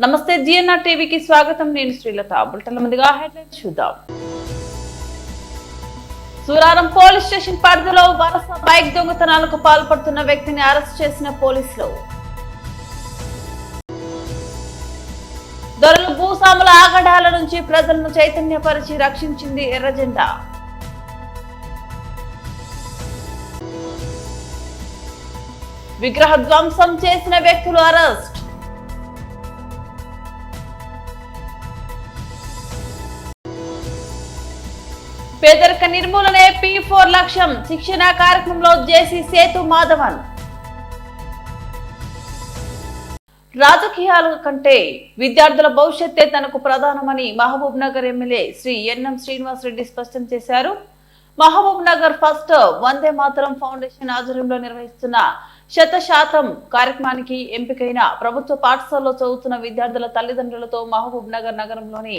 నమస్తే జిఎన్ఆర్ టీవీకి స్వాగతం. నేను శ్రీలత. బులెటిన్ల ముందుగా హెడ్లైన్స్ చూద్దాం. సూరారం పోలీస్ స్టేషన్ పరిధిలో వరుస బైక్ దొంగతనాలకు పాల్పడుతున్న వ్యక్తిని అరెస్ట్ చేసిన పోలీసులు. దొరలు భూస్వాముల ఆగడాల నుంచి ప్రజలను చైతన్యపరిచి రక్షించింది ఎర్రజెండా. విగ్రహ ధ్వంసం చేసిన వ్యక్తులు అరెస్ట్. పేదరిక నిర్మూలనే P4 లక్ష్యం. శిక్షణ కార్యక్రమంలో జేసీ సేతు మాధవన్. రాజకీయాల కంటే విద్యార్థుల భవిష్యత్తే తనకు ప్రధానమని మహబూబ్ నగర్ ఎమ్మెల్యే శ్రీ ఎన్ఎం శ్రీనివాస్ రెడ్డి స్పష్టం చేశారు. మహబూబ్ నగర్ ఫస్ట్ వందే మాతరం ఫౌండేషన్ ఆధ్వర్యంలో నిర్వహిస్తున్న 100% కార్యక్రమానికి ఎంపికైన ప్రభుత్వ పాఠశాలలో చదువుతున్న విద్యార్థుల తల్లిదండ్రులతో మహబూబ్ నగర్ నగరంలోని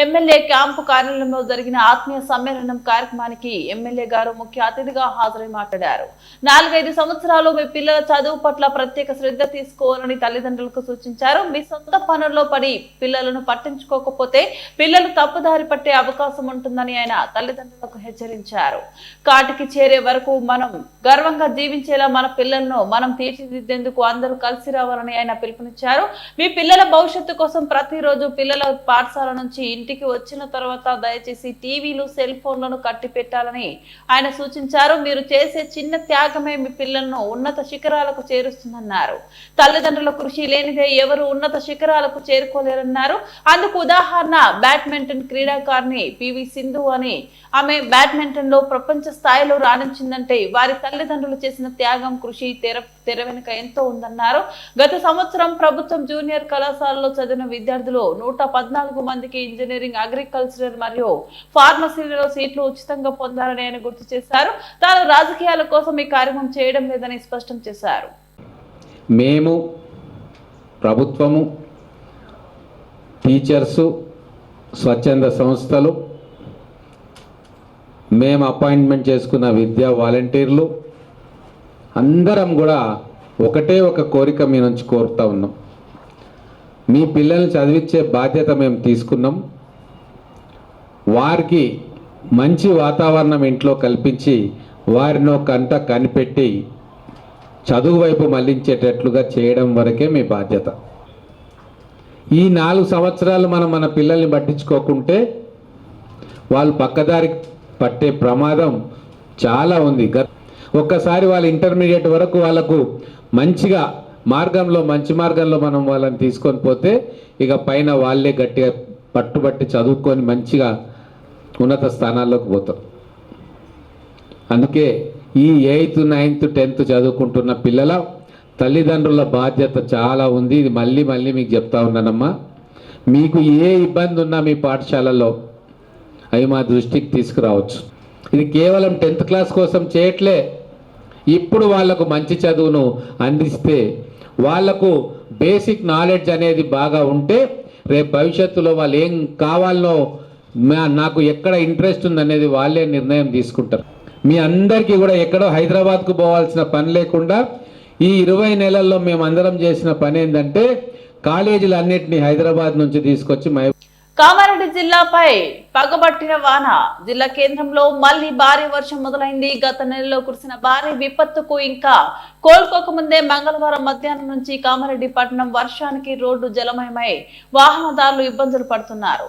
ఎమ్మెల్యే క్యాంపు కార్యాలయంలో జరిగిన ఆత్మీయ సమ్మేళనం కార్యక్రమానికి ఎమ్మెల్యే గారు ముఖ్య అతిథిగా హాజరై మాట్లాడారు. 4-5 సంవత్సరాలు మీ పిల్లల చదువు పట్ల ప్రత్యేక శ్రద్ధ తీసుకోవాలని తల్లిదండ్రులకు సూచించారు. మీ సొంత పనుల్లో పడి పిల్లలను పట్టించుకోకపోతే పిల్లలు తప్పుదారి పట్టే అవకాశం ఉంటుందని ఆయన తల్లిదండ్రులకు హెచ్చరించారు. కాటికి చేరే వరకు మనం గర్వంగా జీవించేలా మన పిల్లలను మనం తీర్చిదిద్దేందుకు అందరూ కలిసి రావాలని ఆయన పిలుపునిచ్చారు. మీ పిల్లల భవిష్యత్తు కోసం ప్రతిరోజు పిల్లల పాఠశాల నుంచి ఇంటికి వచ్చిన తర్వాత దయచేసి టీవీలు, సెల్ ఫోన్లను కట్టి పెట్టాలని ఆయన సూచించారు. మీరు చేసే చిన్న త్యాగమే మీ పిల్లలను ఉన్నత శిఖరాలకు చేరుస్తుందన్నారు. తల్లిదండ్రుల కృషి లేనిదే ఎవరు ఉన్నత శిఖరాలకు చేరుకోలేరన్నారు. అందుకు ఉదాహరణ బ్యాడ్మింటన్ క్రీడాకారిణి పివి సింధు అని. ఆమె బ్యాడ్మింటన్ లో ప్రపంచ స్థాయిలో రాణించిందంటే వారి తల్లిదండ్రులు చేసిన త్యాగం, కృషి తెర వెనుక ఎంతో ఉందన్నారు. గత సంవత్సరం ప్రభుత్వం జూనియర్ కళాశాలలో చదివిన విద్యార్థులు 114 మందికి ఇంజనీరింగ్, అగ్రికల్చర్ మరియు ఫార్మసీలలో సీట్లు ఉచితంగా పొందారని ఆయన గుర్తు చేశారు. తాను రాజకీయాల కోసం ఈ కార్యక్రమం చేయడం లేదని స్పష్టం చేశారు. మేము ప్రభుత్వము, టీచర్సు, స్వచ్ఛంద సంస్థలు, మేము అపాయింట్మెంట్ చేసుకున్న విద్యా వాలంటీర్లు అందరం కూడా ఒకటే ఒక కోరిక మీ నుంచి కోరుతా ఉన్నాం. మీ పిల్లల్ని చదివించే బాధ్యత మేము తీసుకున్నాం. వారికి మంచి వాతావరణం ఇంట్లో కల్పించి వారిని ఒక కంట కనిపెట్టి చదువు వైపు మళ్లించేటట్లుగా చేయడం వరకే మీ బాధ్యత. ఈ 4 సంవత్సరాలు మనం మన పిల్లల్ని పట్టించుకోకుంటే వాళ్ళు పక్కదారి పట్టే ప్రమాదం చాలా ఉంది. ఒక్కసారి వాళ్ళ ఇంటర్మీడియట్ వరకు వాళ్ళకు మంచిగా మంచి మార్గంలో మనం వాళ్ళని తీసుకొని పోతే ఇక పైన వాళ్ళే గట్టిగా పట్టుబట్టి చదువుకొని మంచిగా ఉన్నత స్థానాల్లోకి పోతారు. అందుకే ఈ 8th, 9th, 10th చదువుకుంటున్న పిల్లల తల్లిదండ్రుల బాధ్యత చాలా ఉంది. ఇది మళ్ళీ మీకు చెప్తా ఉన్నానమ్మా. మీకు ఏ ఇబ్బంది ఉన్నా మీ పాఠశాలలో అవి మా దృష్టికి తీసుకురావచ్చు. ఇది కేవలం 10th క్లాస్ కోసం చేయట్లే. ఇప్పుడు వాళ్లకు మంచి చదువును అందిస్తే వాళ్లకు బేసిక్ నాలెడ్జ్ అనేది బాగా ఉంటే రేపు భవిష్యత్తులో వాళ్ళు ఏం కావాలనో, నాకు ఎక్కడ ఇంట్రెస్ట్ ఉందనేది వాళ్ళే నిర్ణయం తీసుకుంటారు. మీ అందరికీ కూడా ఎక్కడో హైదరాబాద్కు పోవాల్సిన పని లేకుండా ఈ 20 నెలల్లో మేము అందరం చేసిన పని ఏంటంటే కాలేజీలు అన్నిటినీ హైదరాబాద్ నుంచి తీసుకొచ్చి కామారెడ్డి జిల్లాపై పగబట్టిన వాన. జిల్లా కేంద్రంలో మళ్లీ భారీ వర్షం మొదలైంది. గత నెలలో కురిసిన భారీ విపత్తుకు ఇంకా కోలుకోకముందే మంగళవారం మధ్యాహ్నం నుంచి కామారెడ్డి పట్టణం వర్షానికి రోడ్డు జలమయమై వాహనదారులు ఇబ్బందులు పడుతున్నారు.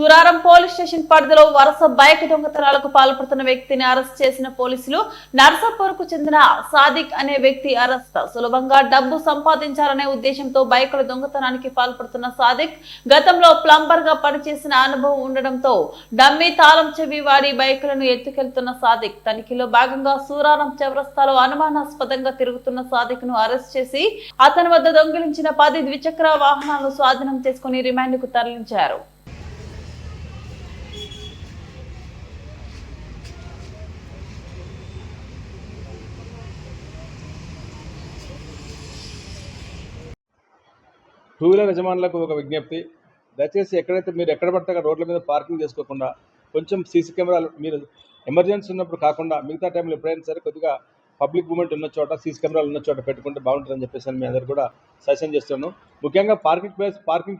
సూరారం పోలీస్ స్టేషన్ పరిధిలో వరుస బైక్ దొంగతనాలకు పాల్పడుతున్న వ్యక్తిని అరెస్ట్ చేసిన పోలీసులు నర్సాపూర్ కు చెందిన సాదిక్ అనే వ్యక్తి అరెస్ట్. సులభంగా డబ్బు సంపాదించాలనే ఉద్దేశంతో బైకుల దొంగతనానికి పాల్పడుతున్న సాదిక్ గతంలో ప్లంబర్ గా పనిచేసిన అనుభవం ఉండడంతో డమ్మీ తాళం చెవి వాడి బైకులను ఎత్తుకెళ్తున్న సాదిక్ తనిఖీలో భాగంగా సూరారం చౌరస్తాలో అనుమానాస్పదంగా తిరుగుతున్న సాదిక్ ను అరెస్ట్ చేసి అతని వద్ద దొంగిలించిన 10 ద్విచక్ర వాహనాలను స్వాధీనం చేసుకుని రిమాండ్ కు తరలించారు. టూ వీలర్ యజమానులకు ఒక విజ్ఞప్తి, దయచేసి ఎక్కడైతే మీరు ఎక్కడ పడితే అక్కడ రోడ్ల మీద పార్కింగ్ చేసుకోకుండా కొంచెం సీసీ కెమెరాలు మీరు ఎమర్జెన్సీ ఉన్నప్పుడు కాకుండా మిగతా టైంలో ఎప్పుడైనా సరే కొద్దిగా పబ్లిక్ మూవ్మెంట్ ఉన్న చోట సీసీ కెమెరాలు ఉన్న చోట పెట్టుకుంటే బాగుంటుందని చెప్పేసి మీ అందరు కూడా సజెషన్ చేస్తున్నాను. ముఖ్యంగా పార్కింగ్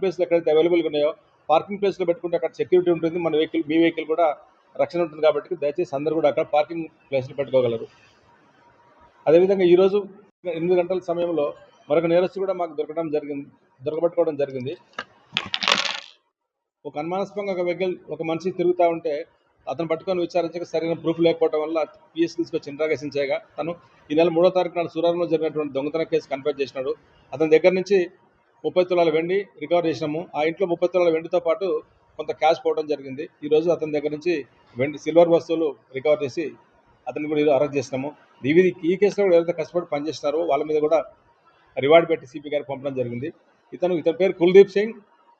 ప్లేస్లు ఎక్కడైతే అవైలబుల్గా ఉన్నాయో పార్కింగ్ ప్లేస్లో పెట్టుకుంటే అక్కడ సెక్యూరిటీ ఉంటుంది, మన వెహికల్ మీ వెహికల్ కూడా రక్షణ ఉంటుంది. కాబట్టి దయచేసి అందరూ కూడా అక్కడ పార్కింగ్ ప్లేస్లు పెట్టుకోగలరు. అదేవిధంగా ఈరోజు 8 గంటల సమయంలో మరొక నేరస్తు కూడా మాకు దొరకబట్టుకోవడం జరిగింది. ఒక అనుమానాస్పదంగా ఒక వెహికల్ ఒక మనిషి తిరుగుతూ ఉంటే అతను పట్టుకొని విచారించక సరైన ప్రూఫ్ లేకపోవడం వల్ల పిఎస్ తీసుకొచ్చి ఇంట్రాగేషన్ చేయగా తను ఈ నెల 3వ తారీఖు నాడు సూరారంలో జరిగినటువంటి దొంగతన కేసు కన్ఫర్మ్ చేసినాడు. అతని దగ్గర నుంచి 30 తులాల వెండి రికవర్ చేసినాము. ఆ ఇంట్లో 30 తులాల వెండితో పాటు కొంత క్యాష్ పోవడం జరిగింది. ఈరోజు అతని దగ్గర నుంచి సిల్వర్ వస్తువులు రికవర్ చేసి అతన్ని కూడా ఈరోజు అరెస్ట్ చేసినాము. ఈ కేసులో కూడా ఎవరైతే కష్టపడి పనిచేస్తున్నారో వాళ్ళ మీద కూడా రివార్డ్ పెట్టి సిపి గారికి పంపడం జరిగింది. ఇతని పేరు కుల్దీప్ సింగ్,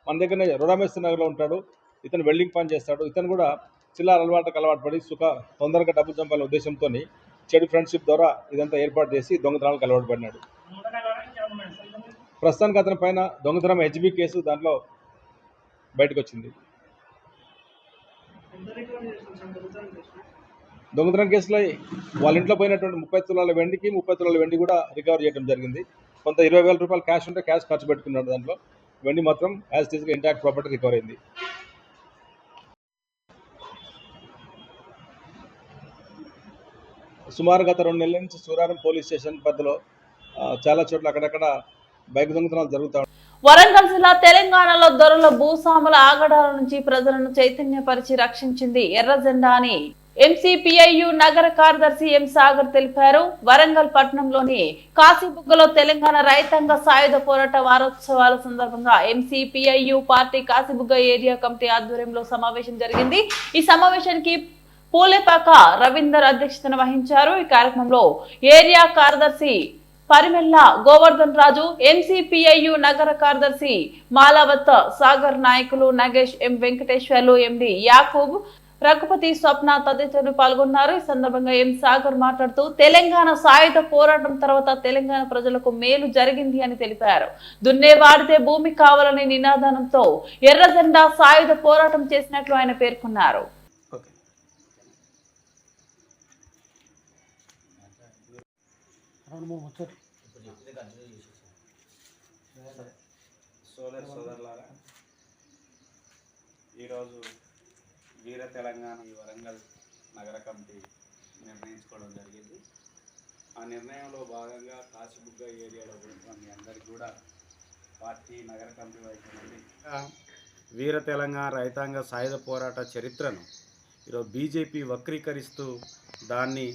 మన దగ్గర రొడామేశ్వర్ నగర్లో ఉంటాడు. ఇతను వెల్డింగ్ పని చేస్తాడు. ఇతను కూడా చిల్లర అలవాటు పడి తొందరగా డబ్బులు చంపాలనే ఉద్దేశంతో చెడు ఫ్రెండ్షిప్ ద్వారా ఇదంతా ఏర్పాటు చేసి దొంగతనాలకు అలవాటు పడినాడు. ప్రస్తుతానికి అతని పైన దొంగతనం హెచ్బి కేసు దాంట్లో బయటకు వచ్చింది. దొంగతనం కేసులో వాళ్ళ ఇంట్లో పోయినటువంటి 30 తులాల వెండికి 30 తులాల వెండి కూడా రికవర్ చేయడం జరిగింది. కొంత 20,000 రూపాయలు క్యాష్ ఉంటే క్యాష్ ఖర్చు పెట్టుకున్నాడు. దాంట్లో వెండి మాత్రం యాజ్ టీజ్గా ఇంటాక్ట్ ప్రాపర్టీ రికవర్ అయింది. సుమారు గత 2 నెలల నుంచి సూరారం పోలీస్ స్టేషన్ పరిధిలో చాలా చోట్ల అక్కడక్కడ బైక్ దొంగతనాలు జరుగుతాయి. వరంగల్ జిల్లా తెలంగాణలో దొరల భూస్వాముల ఆగడాల నుంచి ప్రజలను చైతన్యపరిచి రక్షించింది ఎర్ర జెండా అని ఎంసీపీఐయు నగర కార్యదర్శి ఎం సాగర్ తెలిపారు. వరంగల్ పట్టణంలోని కాశీబుగ్గలో తెలంగాణ రైతాంగ సాయుధ పోరాట వారోత్సవాల సందర్భంగా MCPIU party Kashibugga area committee ఆధ్వర్యంలో సమావేశం జరిగింది. ఈ సమావేశానికి పూలేపాక రవీందర్ అధ్యక్షతన వహించారు. ఈ కార్యక్రమంలో ఏరియా కార్యదర్శి పరిమెల్ల గోవర్ధన్ రాజు, ఎంసీపీఐయు నగర కార్యదర్శి మాలావత్ సాగర్, నాయకులు నగేష్, ఎం వెంకటేశ్వర్లు, ఎండి యాకూబ్, రఘుపతి, స్వప్న తదితరులు పాల్గొన్నారు. ఈ సందర్భంగా ఎం సాగర్ మాట్లాడుతూ తెలంగాణ సాయుధ పోరాటం తర్వాత తెలంగాణ ప్రజలకు మేలు జరిగింది అని తెలిపారు. దున్నే వాడితే భూమి కావాలనే నినాదంతో ఎర్ర జెండా సాయుధ పోరాటం చేసినట్లు ఆయన పేర్కొన్నారు. సోదరులారా, ఈరోజు వీర తెలంగాణ వరంగల్ నగర కమిటీ నిర్ణయించుకోవడం జరిగింది. ఆ నిర్ణయంలో భాగంగా కాశీబుగ్గ ఏరియాలో మీ అందరికీ కూడా పార్టీ నగర కమిటీ వైపు నుండి వీర తెలంగాణ రైతాంగ సాయుధ పోరాట చరిత్రను ఈరోజు బీజేపీ వక్రీకరిస్తూ దాన్ని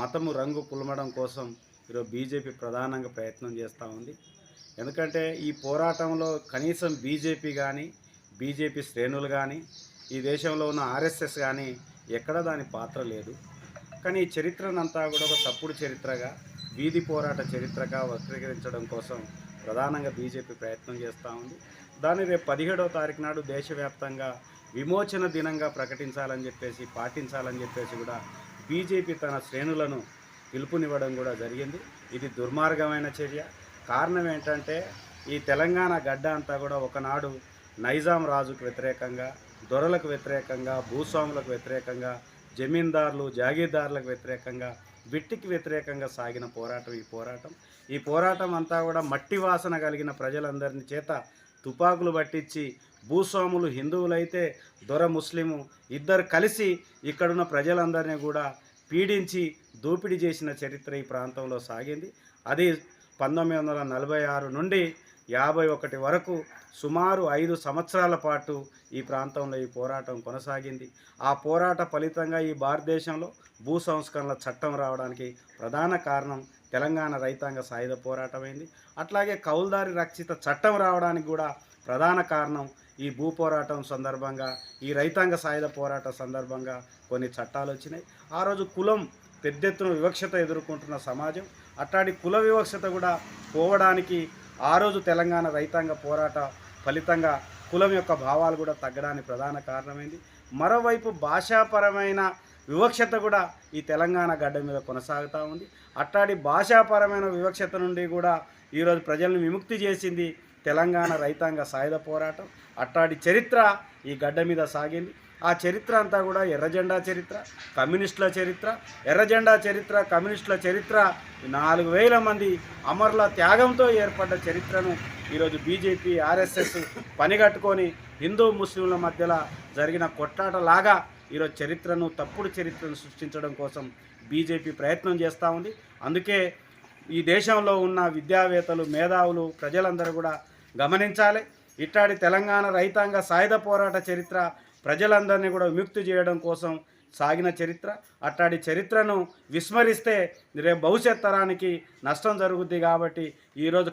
మతము రంగు పులమడం కోసం ఈరోజు బీజేపీ ప్రధానంగా ప్రయత్నం చేస్తూ ఉంది. ఎందుకంటే ఈ పోరాటంలో కనీసం బీజేపీ కానీ బీజేపీ శ్రేణులు కానీ ఈ దేశంలో ఉన్న ఆర్ఎస్ఎస్ కానీ ఎక్కడ దాని పాత్ర లేదు. కానీ ఈ చరిత్రనంతా కూడా ఒక తప్పుడు చరిత్రగా, వీధి పోరాట చరిత్రగా వక్రీకరించడం కోసం ప్రధానంగా బీజేపీ ప్రయత్నం చేస్తూ ఉంది. దాన్ని రేపు 17వ తారీఖు నాడు దేశవ్యాప్తంగా విమోచన దినంగా ప్రకటించాలని చెప్పేసి, పాటించాలని చెప్పేసి కూడా బీజేపీ తన శ్రేణులను పిలుపునివ్వడం కూడా జరిగింది. ఇది దుర్మార్గమైన చర్య. కారణం ఏంటంటే ఈ తెలంగాణ గడ్డ అంతా కూడా ఒకనాడు నైజాం రాజుకు వ్యతిరేకంగా, దొరలకు వ్యతిరేకంగా, భూస్వాములకు వ్యతిరేకంగా, జమీందారులు జాగీర్దారులకు వ్యతిరేకంగా, బిట్టికి వ్యతిరేకంగా సాగిన పోరాటం ఈ పోరాటం అంతా కూడా మట్టి వాసన కలిగిన ప్రజలందరిని చేత తుపాకులు పట్టించి, భూస్వాములు హిందువులైతే దొర ముస్లిము ఇద్దరు కలిసి ఇక్కడున్న ప్రజలందరినీ కూడా పీడించి దోపిడీ చేసిన చరిత్ర ఈ ప్రాంతంలో సాగింది. అది 1946 నుండి 51 వరకు సుమారు 5 సంవత్సరాల పాటు ఈ ప్రాంతంలో ఈ పోరాటం కొనసాగింది. ఆ పోరాట ఫలితంగా ఈ భారతదేశంలో భూ సంస్కరణల చట్టం రావడానికి ప్రధాన కారణం తెలంగాణ రైతాంగ సాయుధ పోరాటమైంది. అట్లాగే కౌలుదారి రక్షిత చట్టం రావడానికి కూడా ప్రధాన కారణం ఈ భూ పోరాటం సందర్భంగా, ఈ రైతాంగ సాయుధ పోరాట సందర్భంగా కొన్ని చట్టాలు వచ్చినాయి. ఆ రోజు కులం పెద్ద ఎత్తున వివక్షత ఎదుర్కొంటున్న సమాజం, అట్లాంటి కుల వివక్షత కూడా పోవడానికి ఆ రోజు తెలంగాణ రైతాంగ పోరాట ఫలితంగా కులం యొక్క భావాలు కూడా తగ్గడానికి ప్రధాన కారణమైంది. మరోవైపు భాషాపరమైన వివక్షత కూడా ఈ తెలంగాణ గడ్డ మీద కొనసాగుతూ ఉంది. అట్లాంటి భాషాపరమైన వివక్షత నుండి కూడా ఈరోజు ప్రజలను విముక్తి చేసింది తెలంగాణ రైతాంగ సాయుధ పోరాటం. అట్లాంటి చరిత్ర ఈ గడ్డ మీద సాగింది. ఆ చరిత్ర అంతా కూడా ఎర్రజెండా చరిత్ర, కమ్యూనిస్టుల చరిత్ర. ఎర్రజెండా చరిత్ర, కమ్యూనిస్టుల చరిత్ర 4000 మంది అమరుల త్యాగంతో ఏర్పడ్డ చరిత్రను ఈరోజు బీజేపీ, ఆర్ఎస్ఎస్ పనిగట్టుకొని హిందూ ముస్లింల మధ్యలో జరిగిన కొట్లాటలాగా ఈరోజు చరిత్రను, తప్పుడు చరిత్రను సృష్టించడం కోసం బీజేపీ ప్రయత్నం చేస్తూ ఉంది. అందుకే ఈ దేశంలో ఉన్న విద్యావేత్తలు, మేధావులు, ప్రజలందరూ కూడా గమనించాలి. ఇట్లాంటి తెలంగాణ రైతాంగ సాయుధ పోరాట చరిత్ర ప్రజలందరినీ కూడా విముక్తి చేయడం కోసం సాగిన చరిత్ర. అట్లాంటి చరిత్రను విస్మరిస్తే రేపు భవిష్యత్ తరానికి నష్టం జరుగుద్ది. కాబట్టి ఈరోజు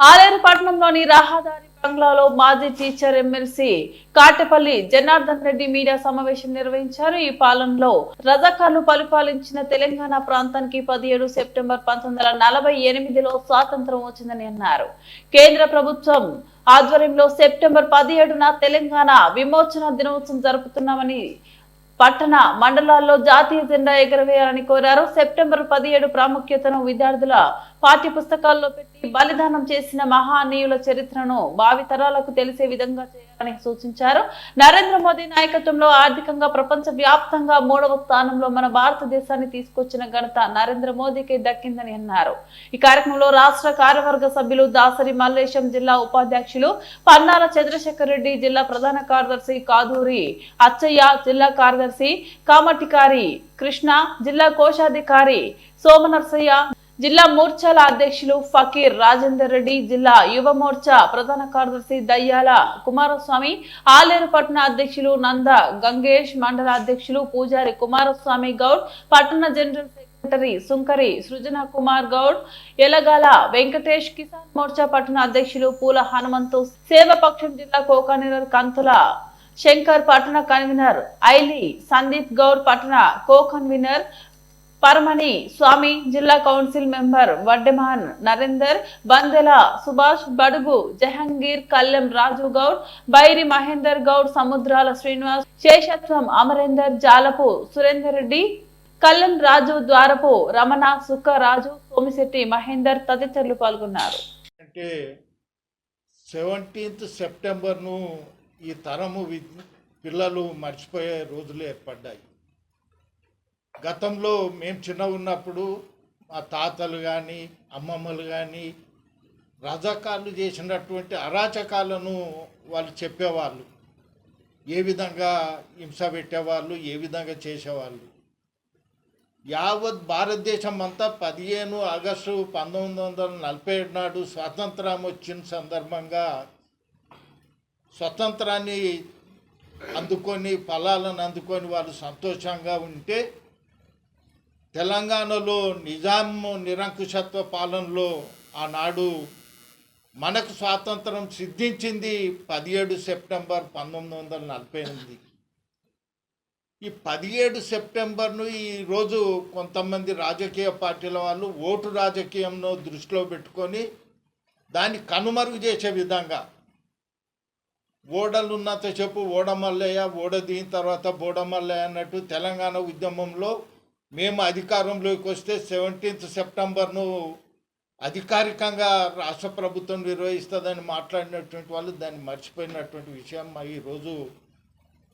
ఆలేరు పట్టణంలోని రహదారి బంగ్లాలో మాజీ teacher MLC Katepalli Janardhan Reddy media సమావేశం నిర్వహించారు. ఈ పాలనలో రజాకార్లు పరిపాలించిన తెలంగాణ ప్రాంతానికి 17 సెప్టెంబర్ 1948లో స్వాతంత్రం వచ్చిందని అన్నారు. కేంద్ర ప్రభుత్వం ఆధ్వర్యంలో సెప్టెంబర్ 17న తెలంగాణ విమోచన దినోత్సవం జరుపుతున్నామని, పట్టణ మండలాల్లో జాతీయ జెండా ఎగరవేయాలని కోరారు. సెప్టెంబర్ 17 ప్రాముఖ్యతను విద్యార్థుల పాఠ్య పుస్తకాల్లో పెట్టి బలిదానం చేసిన మహానీయుల చరిత్రను భావితరాలకు తెలిసే విధంగా చేయాలని సూచించారు. నరేంద్ర మోదీ నాయకత్వంలో ఆర్థికంగా ప్రపంచ వ్యాప్తంగా 3వ స్థానంలో మన భారతదేశాన్ని తీసుకొచ్చిన ఘనత నరేంద్ర మోదీకి దక్కిందని అన్నారు. ఈ కార్యక్రమంలో రాష్ట్ర కార్యవర్గ సభ్యులు దాసరి మల్లేశం, జిల్లా ఉపాధ్యక్షులు పన్నాల చంద్రశేఖర్ రెడ్డి, జిల్లా ప్రధాన కార్యదర్శి కాదూరి అచ్చయ్య, జిల్లా కార్యదర్శి కామటికారి కృష్ణ, జిల్లా కోశాధికారి సోమనర్సయ్య, జిల్లా మోర్చాల అధ్యక్షులు ఫకీర్ రాజేందర్ రెడ్డి, జిల్లా యువ మోర్చా ప్రధాన కార్యదర్శి దయ్యాల కుమారస్వామి, ఆలేరు పట్టణ అధ్యక్షులు నంద గంగేష్, మండల అధ్యక్షులు పూజారి కుమారస్వామి గౌడ్, పట్టణ జనరల్ సెక్రటరీ సుంకరి సృజన కుమార్ గౌడ్, ఎలగాల వెంకటేష్, కిసాన్ మోర్చా పట్టణ అధ్యక్షులు పూల హనుమంతు, సేవపక్షం జిల్లా కోకనీరర్ కంతుల శంకర్, పట్టణ కన్వీనర్ ఐలి సందీప్ గౌడ్, పట్టణ కో కన్వీనర్ పరమణి స్వామి, జిల్లా కౌన్సిల్ మెంబర్ వడ్డెమాన్ నరేందర్, బందెల సుభాష్, బడుగు జహంగీర్, కల్లెం రాజు గౌడ్, బైరి మహేందర్ గౌడ్, సముద్రాల శ్రీనివాస్, శేషత్వం అమరేందర్, జాలపు సురేందర్ రెడ్డి, కల్లెం రాజు, ద్వారపు రమణ, సుక్కరాజు, సోమిశెట్టి మహేందర్ తదితరులు పాల్గొన్నారు. అంటే 17 సెప్టెంబర్ను ఈ తరము పిల్లలు మర్చిపోయే రోజులు ఏర్పడ్డాయి. గతంలో మేము చిన్న ఉన్నప్పుడు మా తాతలు కానీ అమ్మమ్మలు కానీ రజాకార్లు చేసినటువంటి అరాచకాలను వాళ్ళు చెప్పేవాళ్ళు. ఏ విధంగా హింస పెట్టేవాళ్ళు, ఏ విధంగా చేసేవాళ్ళు. యావత్ భారతదేశం అంతా 15 ఆగస్టు 1947 నాడు స్వాతంత్రం వచ్చిన సందర్భంగా స్వతంత్రాన్ని అందుకొని, ఫలాలను అందుకొని వాళ్ళు సంతోషంగా ఉంటే, తెలంగాణలో నిజాం నిరంకుశత్వ పాలనలో ఆనాడు మనకు స్వాతంత్రం సిద్ధించింది 17 సెప్టెంబర్ 1948. ఈ 17 సెప్టెంబర్ను ఈరోజు కొంతమంది రాజకీయ పార్టీల వాళ్ళు ఓటు రాజకీయంను దృష్టిలో పెట్టుకొని దాన్ని కనుమరుగు చేసే విధంగా, ఓడలు ఉన్నంత చెప్పు ఓడమల్లయ్య, ఓడ దిగిన తర్వాత బోడమల్లయ్య అన్నట్టు తెలంగాణ ఉద్యమంలో మేము అధికారంలోకి వస్తే 17 సెప్టెంబర్ను అధికారికంగా రాష్ట్ర ప్రభుత్వం నిర్వహిస్తుందని మాట్లాడినటువంటి వాళ్ళు దాన్ని మర్చిపోయినటువంటి విషయం ఈరోజు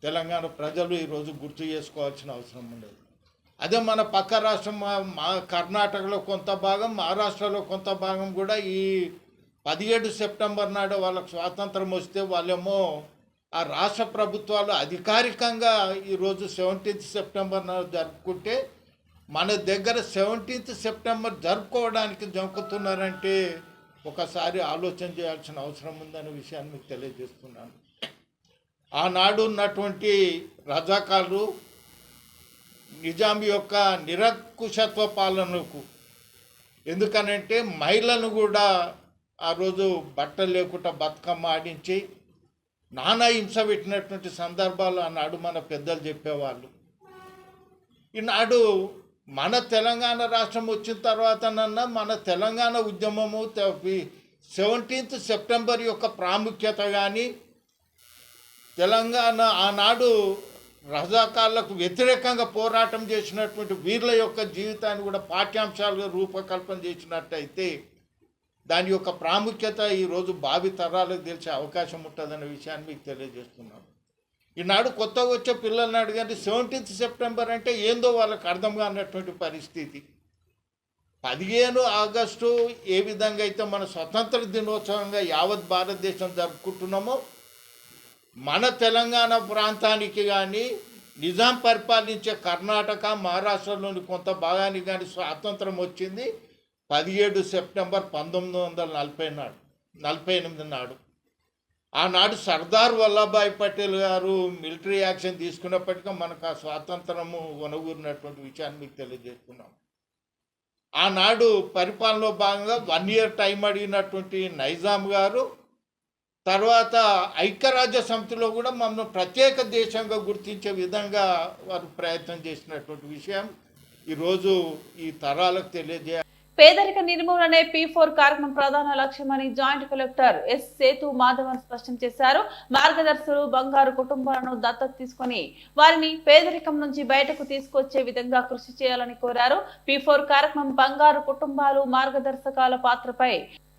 తెలంగాణ ప్రజలు ఈరోజు గుర్తు చేసుకోవాల్సిన అవసరం ఉండేది. అదే మన పక్క రాష్ట్రం మా కర్ణాటకలో కొంత భాగం, మహారాష్ట్రలో కొంత భాగం కూడా ఈ 17 సెప్టెంబర్ నాడు వాళ్ళకు స్వాతంత్రం వస్తే వాళ్ళేమో ఆ రాష్ట్ర ప్రభుత్వాలు అధికారికంగా ఈరోజు 17 సెప్టెంబర్ నాడు జరుపుకుంటే మన దగ్గర 17 సెప్టెంబర్ జరుపుకోవడానికి జంకుతున్నారంటే ఒకసారి ఆలోచన చేయాల్సిన అవసరం ఉందనే విషయాన్ని మీకు తెలియజేస్తున్నాను. ఆనాడు ఉన్నటువంటి రజాకారులు నిజాం యొక్క నిరంకుశత్వ పాలనకు, ఎందుకనంటే మహిళలను కూడా ఆ రోజు బట్టలు లేకుండా బతుకమ్మ ఆడించి నానా హింస పెట్టినటువంటి సందర్భాలు ఆనాడు మన పెద్దలు చెప్పేవాళ్ళు. ఈనాడు మన తెలంగాణ రాష్ట్రం వచ్చిన తర్వాతనన్నా మన తెలంగాణ ఉద్యమము 17th సెప్టెంబర్ యొక్క ప్రాముఖ్యత కానీ, తెలంగాణ ఆనాడు రజాకారులకు వ్యతిరేకంగా పోరాటం చేసినటువంటి వీరుల యొక్క జీవితాన్ని కూడా పాఠ్యాంశాలుగా రూపకల్పన చేసినట్టయితే దాని యొక్క ప్రాముఖ్యత ఈరోజు భావి తరాలకు తెలిసే అవకాశం ఉంటుందనే విషయాన్ని మీకు తెలియజేస్తున్నాను. ఈనాడు కొత్తగా వచ్చే పిల్లల్ని అడిగండి 17th సెప్టెంబర్ అంటే ఏందో వాళ్ళకి అర్థం కానటువంటి పరిస్థితి. 15 ఆగస్టు ఏ విధంగా అయితే మన స్వతంత్ర దినోత్సవంగా యావత్ భారతదేశం జరుపుకుంటున్నామో, మన తెలంగాణ ప్రాంతానికి కానీ నిజాం పరిపాలించే కర్ణాటక, మహారాష్ట్రలోని కొంత భాగానికి కానీ స్వాతంత్రం వచ్చింది 17 సెప్టెంబర్ 1948 నాడు. ఆనాడు సర్దార్ వల్లభాయ్ పటేల్ గారు మిలిటరీ యాక్షన్ తీసుకున్నప్పటికీ మనకు ఆ స్వాతంత్రము వనగూరినటువంటి విషయాన్ని మీకు తెలియజేస్తున్నాం. ఆనాడు పరిపాలనలో భాగంగా 1 year టైం అడిగినటువంటి నైజాం గారు తర్వాత ఐక్యరాజ్య సమితిలో కూడా మనం ప్రత్యేక దేశంగా గుర్తించే విధంగా వారు ప్రయత్నం చేసినటువంటి విషయం ఈరోజు ఈ తరాలకు తెలియజేయాలి. పేదరిక నిర్మూలనే P4 కార్యక్రమం ప్రధాన లక్ష్యమని joint collector S Sethu Madhavan స్పష్టం చేశారు. మార్గదర్శులు బంగారు కుటుంబాలను దత్తత తీసుకుని వారిని పేదరికం నుంచి బయటకు తీసుకొచ్చే విధంగా కృషి చేయాలని కోరారు. P4 కార్యక్రమం బంగారు కుటుంబాలు మార్గదర్శకాల పాత్రపై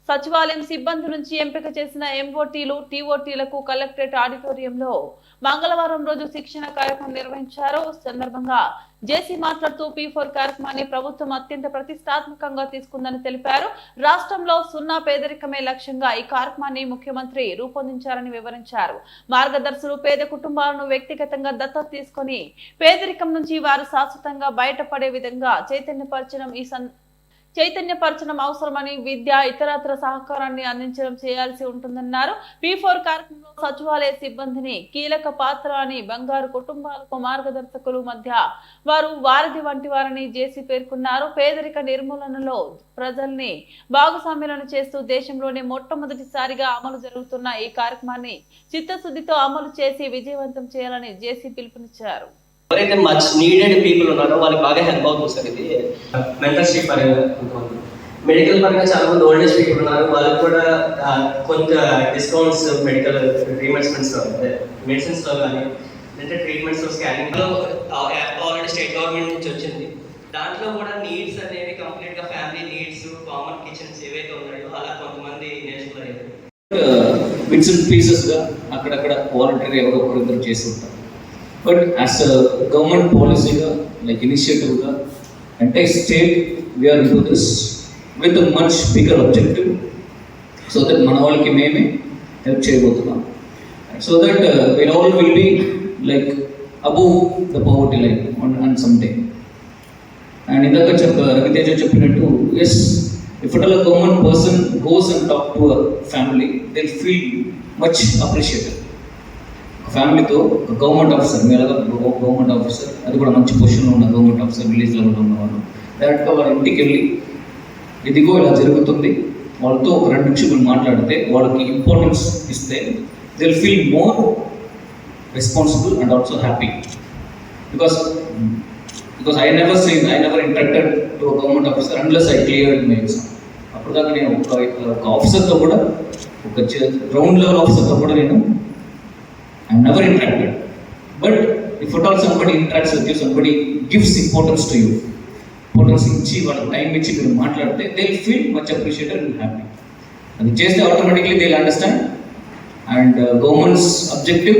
సచివాలయం సిబ్బంది నుంచి ఎంపిక చేసిన MOTలు, TOTలకు కలెక్టరేట్ ఆడిటోరియంలో మంగళవారం రోజు శిక్షణ కార్యక్రమం నిర్వహించారు. సందర్భంగా జేసీ మాట్లాడుతూ P4 కార్యక్రమాన్ని ప్రభుత్వం అత్యంత ప్రతిష్టాత్మకంగా తీసుకుందని తెలిపారు. రాష్ట్రంలో 0 పేదరికమే లక్ష్యంగా ఈ కార్యక్రమాన్ని ముఖ్యమంత్రి రూపొందించారని వివరించారు. మార్గదర్శులు పేద కుటుంబాలను వ్యక్తిగతంగా దత్తత తీసుకొని పేదరికం నుంచి వారు శాశ్వతంగా బయటపడే విధంగా చైతన్యపరచడం అవసరమని, విద్య ఇతరత్ర సహకారాన్ని అందించడం చేయాల్సి ఉంటుందన్నారు. P4 కార్యక్రమంలో సచివాలయ సిబ్బందిని కీలక పాత్ర అని, బంగారు కుటుంబాలకు మార్గదర్శకులు మధ్య వారు వారధి వంటి వారని జేసీ పేర్కొన్నారు. పేదరిక నిర్మూలనలో ప్రజల్ని భాగస్వామ్యులను చేస్తూ దేశంలోనే మొట్టమొదటిసారిగా అమలు జరుగుతున్న ఈ కార్యక్రమాన్ని చిత్తశుద్ధితో అమలు చేసి విజయవంతం చేయాలని జేసీ పిలుపునిచ్చారు. ఎవరైతే మచ్ నీడెడ్ పీపుల్ ఉన్నారో వాళ్ళకి బాగా హెల్ప్ అవుతుంది సార్. ఇది మెంటర్షిప్ పరంగా మెడికల్ పరంగా చాలా మంది ఓల్డ్ ఏజ్ పీపుల్ ఉన్నారు, వాళ్ళకి కూడా కొంత డిస్కౌంట్స్ మెడికల్ రీమెన్స్మెంట్స్లో మెడిసిన్స్లో కానీ అంటే ట్రీట్మెంట్స్లో స్కానింగ్లో ఆల్రెడీ స్టేట్ గవర్నమెంట్ నుంచి వచ్చింది. దాంట్లో కూడా నీడ్స్ అనేవి కంప్లీట్గా ఫ్యామిలీ నీడ్స్, కామన్ కిచెన్స్ ఏవైతే ఉన్నాయో అలా కొంతమంది నేర్చుకున్నారు. బిట్స్ అండ్ పీసెస్గా అక్కడక్కడ వాలంటీర్ ఎవరో ఒకరిద్దరు చేసి ఉంటారు. But as a government policy, like initiative, entire state, we are into this with a much bigger objective, so that manavalki meme help cheyabothunam, so that we all will be like above the poverty line on someday. And indaka Raviteja cheppinattu, yes, if at all a government person goes and talk to a family, they'll feel much appreciated. ఫ్యామిలీతో ఒక government officer, మీరు government officer, అది కూడా మంచి పొజిషన్లో ఉన్న government officer, village లెవెల్లో ఉన్నవాళ్ళు డైరెక్ట్గా వాళ్ళ ఇంటికి వెళ్ళి ఇదిగో ఇలా జరుగుతుంది వాళ్ళతో ఒక 2 నిమిషాలు మాట్లాడితే వాళ్ళకి ఇంపార్టెన్స్ ఇస్తే they will feel more responsible and also happy. Because I never interacted to government officer unless I cleared my exam. అప్పుడు దాకా నేను ఒక ఆఫీసర్తో కూడా, ఒక గ్రౌండ్ లెవెల్ ఆఫీసర్తో కూడా నేను I'm never interacted. But if at all somebody interacts with you, somebody gives importance to you, importance ఇచ్చి వాళ్ళకి టైం ఇచ్చి మీరు మాట్లాడితే they will feel much appreciated and happy. అది చేస్తే automatically they will understand and government's objective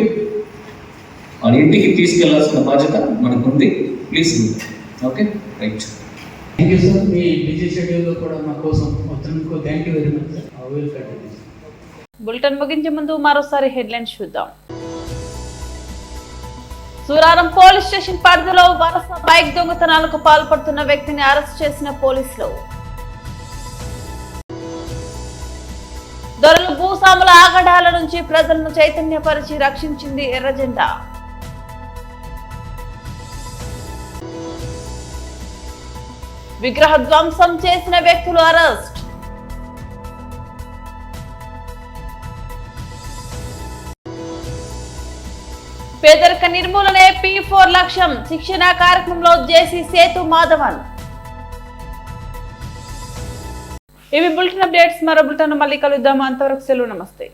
వాళ్ళ ఇంటికి తీసుకెళ్లాల్సిన బాధ్యత మనకు ఉంది. Please okay right. Thank you sir. Me busy షెడ్యూల్లో కూడా మా కోసం వచ్చినందుకు thank you very much sir. I will continue. Bulletin ముగించే ముందు మరోసారి హెడ్లైన్స్ చూద్దాం. సూరారం పోలీస్ స్టేషన్ పరిధిలో వరుస బైక్ దొంగతనాలకు పాల్పడుతున్న వ్యక్తిని అరెస్ట్ చేసిన పోలీసులు. దొరలు భూస్వాముల ఆగడాల నుంచి ప్రజలను చైతన్యపరిచి రక్షించింది ఎర్రజెండా. విగ్రహ ధ్వంసం చేసిన వ్యక్తులు అరెస్ట్. పేదరిక నిర్మూలనే P4 లక్ష్యం. శిక్షణ కార్యక్రమంలో జేసీ సేతు మాధవన్. ఇవి బులెటిన్ అప్డేట్స్. మరో బులెటిన్ మళ్ళీ కలుద్దాం. అంతవరకు సెలవు. నమస్తే.